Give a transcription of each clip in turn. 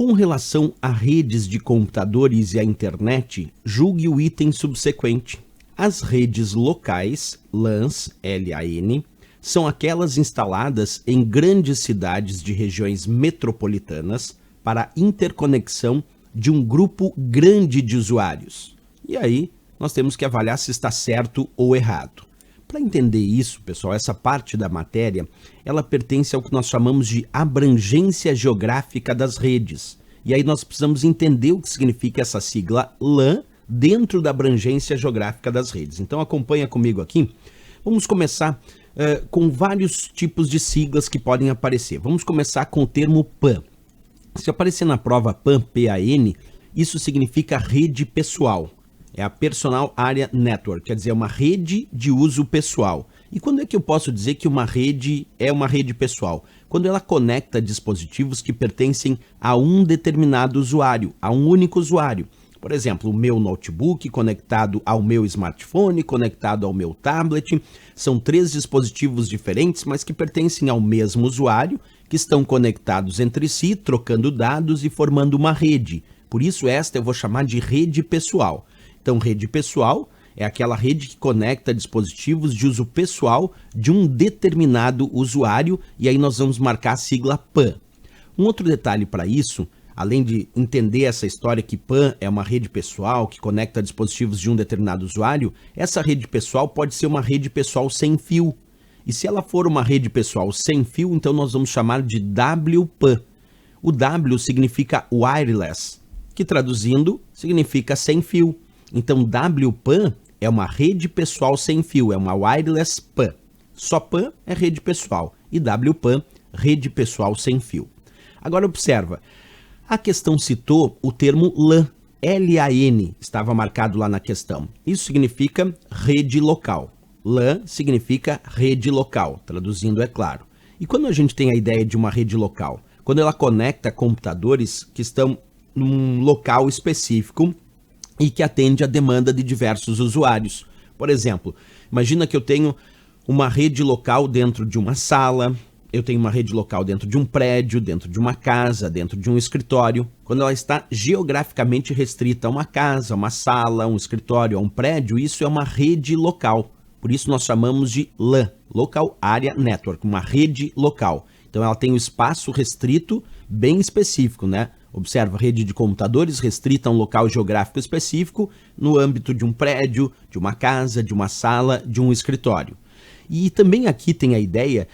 Com relação a redes de computadores e à internet, julgue o item subsequente. As redes locais, LANs, L-A-N, são aquelas instaladas em grandes cidades de regiões metropolitanas para interconexão de um grupo grande de usuários. E aí, nós temos que avaliar se está certo ou errado. Para entender isso, pessoal, essa parte da matéria, ela pertence ao que nós chamamos de abrangência geográfica das redes. E aí nós precisamos entender o que significa essa sigla LAN dentro da abrangência geográfica das redes. Então acompanha comigo aqui. Vamos começar com vários tipos de siglas que podem aparecer. Vamos começar com o termo PAN. Se aparecer na prova PAN, P-A-N, isso significa rede pessoal. É a Personal Area Network, quer dizer, é uma rede de uso pessoal. E quando é que eu posso dizer que uma rede é uma rede pessoal? Quando ela conecta dispositivos que pertencem a um determinado usuário, a um único usuário. Por exemplo, o meu notebook conectado ao meu smartphone, conectado ao meu tablet. São 3 dispositivos diferentes, mas que pertencem ao mesmo usuário, que estão conectados entre si, trocando dados e formando uma rede. Por isso, esta eu vou chamar de rede pessoal. Então, rede pessoal é aquela rede que conecta dispositivos de uso pessoal de um determinado usuário, e aí nós vamos marcar a sigla PAN. Um outro detalhe para isso, além de entender essa história que PAN é uma rede pessoal que conecta dispositivos de um determinado usuário, essa rede pessoal pode ser uma rede pessoal sem fio. E se ela for uma rede pessoal sem fio, então nós vamos chamar de WPAN. O W significa wireless, que traduzindo significa sem fio. Então, WPAN é uma rede pessoal sem fio, é uma wireless PAN. Só PAN é rede pessoal e WPAN, rede pessoal sem fio. Agora observa, a questão citou o termo LAN, L-A-N, estava marcado lá na questão. Isso significa rede local. LAN significa rede local, traduzindo é claro. E quando a gente tem a ideia de uma rede local? Quando ela conecta computadores que estão num local específico e que atende a demanda de diversos usuários. Por exemplo, imagina que eu tenho uma rede local dentro de uma sala, eu tenho uma rede local dentro de um prédio, dentro de uma casa, dentro de um escritório. Quando ela está geograficamente restrita a uma casa, uma sala, um escritório, a um prédio, isso é uma rede local. Por isso nós chamamos de LAN, Local Area Network, uma rede local. Então ela tem um espaço restrito bem específico, né? Observa, rede de computadores restrita a um local geográfico específico no âmbito de um prédio, de uma casa, de uma sala, de um escritório. E também aqui tem a ideia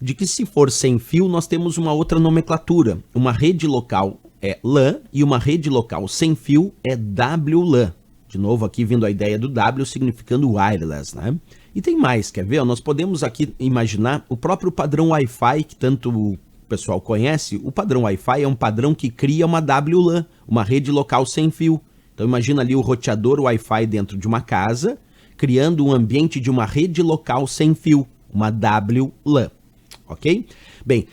de que se for sem fio, nós temos uma outra nomenclatura. Uma rede local é LAN e uma rede local sem fio é WLAN. De novo aqui vindo a ideia do W significando wireless, né? E tem mais, quer ver? Nós podemos aqui imaginar o próprio padrão Wi-Fi que tanto o pessoal conhece. O padrão Wi-Fi é um padrão que cria uma WLAN, uma rede local sem fio. Então imagina ali o roteador Wi-Fi dentro de uma casa, criando um ambiente de uma rede local sem fio, uma WLAN, ok? Bem,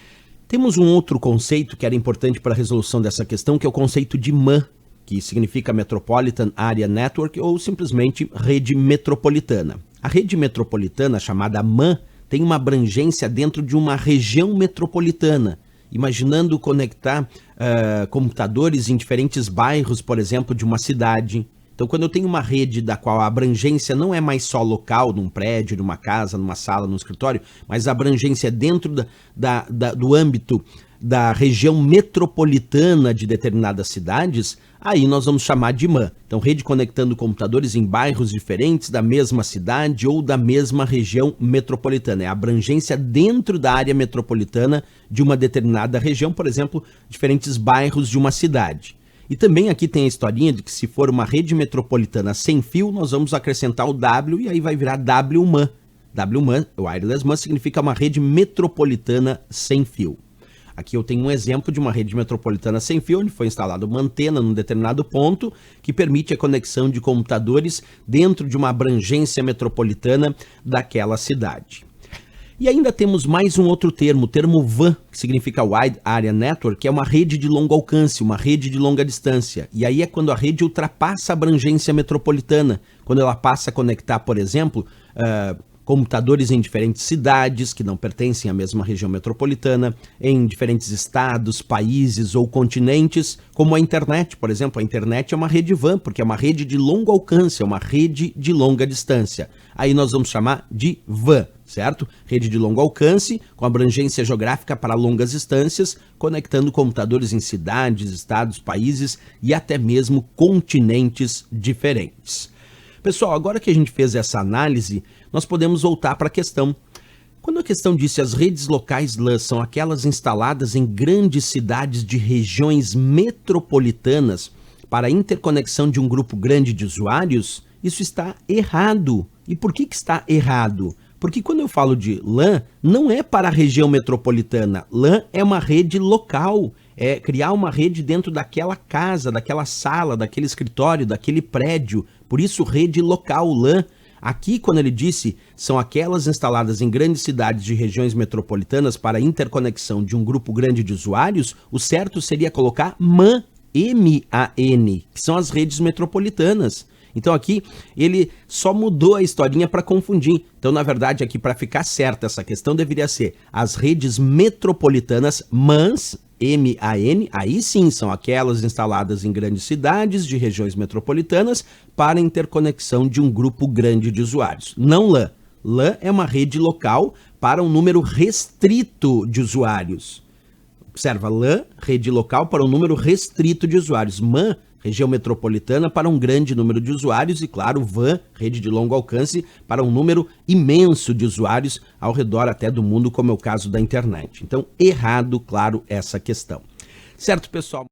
temos um outro conceito que era importante para a resolução dessa questão, que é o conceito de MAN, que significa Metropolitan Area Network ou simplesmente rede metropolitana. A rede metropolitana, chamada MAN, tem uma abrangência dentro de uma região metropolitana, imaginando conectar computadores em diferentes bairros, por exemplo, de uma cidade. Então, quando eu tenho uma rede da qual a abrangência não é mais só local, num prédio, numa casa, numa sala, num escritório, mas a abrangência é dentro do âmbito da região metropolitana de determinadas cidades, aí nós vamos chamar de MAN. Então, rede conectando computadores em bairros diferentes da mesma cidade ou da mesma região metropolitana. É a abrangência dentro da área metropolitana de uma determinada região, por exemplo, diferentes bairros de uma cidade. E também aqui tem a historinha de que se for uma rede metropolitana sem fio, nós vamos acrescentar o W e aí vai virar WMAN. WMAN, Wireless MAN, significa uma rede metropolitana sem fio. Aqui eu tenho um exemplo de uma rede metropolitana sem fio, onde foi instalada uma antena num determinado ponto, que permite a conexão de computadores dentro de uma abrangência metropolitana daquela cidade. E ainda temos mais um outro termo, o termo WAN, que significa Wide Area Network, que é uma rede de longo alcance, uma rede de longa distância. E aí é quando a rede ultrapassa a abrangência metropolitana, quando ela passa a conectar, por exemplo, computadores em diferentes cidades que não pertencem à mesma região metropolitana, em diferentes estados, países ou continentes, como a internet, por exemplo. A internet é uma rede WAN, porque é uma rede de longo alcance, é uma rede de longa distância. Aí nós vamos chamar de WAN, certo? Rede de longo alcance, com abrangência geográfica para longas distâncias, conectando computadores em cidades, estados, países e até mesmo continentes diferentes. Pessoal, agora que a gente fez essa análise, nós podemos voltar para a questão. Quando a questão disse as redes locais LAN são aquelas instaladas em grandes cidades de regiões metropolitanas para a interconexão de um grupo grande de usuários, isso está errado. E por que está errado? Porque quando eu falo de LAN, não é para a região metropolitana. LAN é uma rede local, é criar uma rede dentro daquela casa, daquela sala, daquele escritório, daquele prédio. Por isso, rede local, LAN. Aqui, quando ele disse, são aquelas instaladas em grandes cidades de regiões metropolitanas para a interconexão de um grupo grande de usuários, o certo seria colocar MAN, M-A-N, que são as redes metropolitanas. Então aqui ele só mudou a historinha para confundir. Então, na verdade, aqui para ficar certa essa questão deveria ser as redes metropolitanas, MANs, M-A-N, aí sim são aquelas instaladas em grandes cidades de regiões metropolitanas para interconexão de um grupo grande de usuários. Não LAN. LAN é uma rede local para um número restrito de usuários. Observa, LAN, rede local para um número restrito de usuários. MAN, região metropolitana para um grande número de usuários e, claro, WAN, rede de longo alcance, para um número imenso de usuários ao redor até do mundo, como é o caso da internet. Então, errado, claro, essa questão. Certo, pessoal?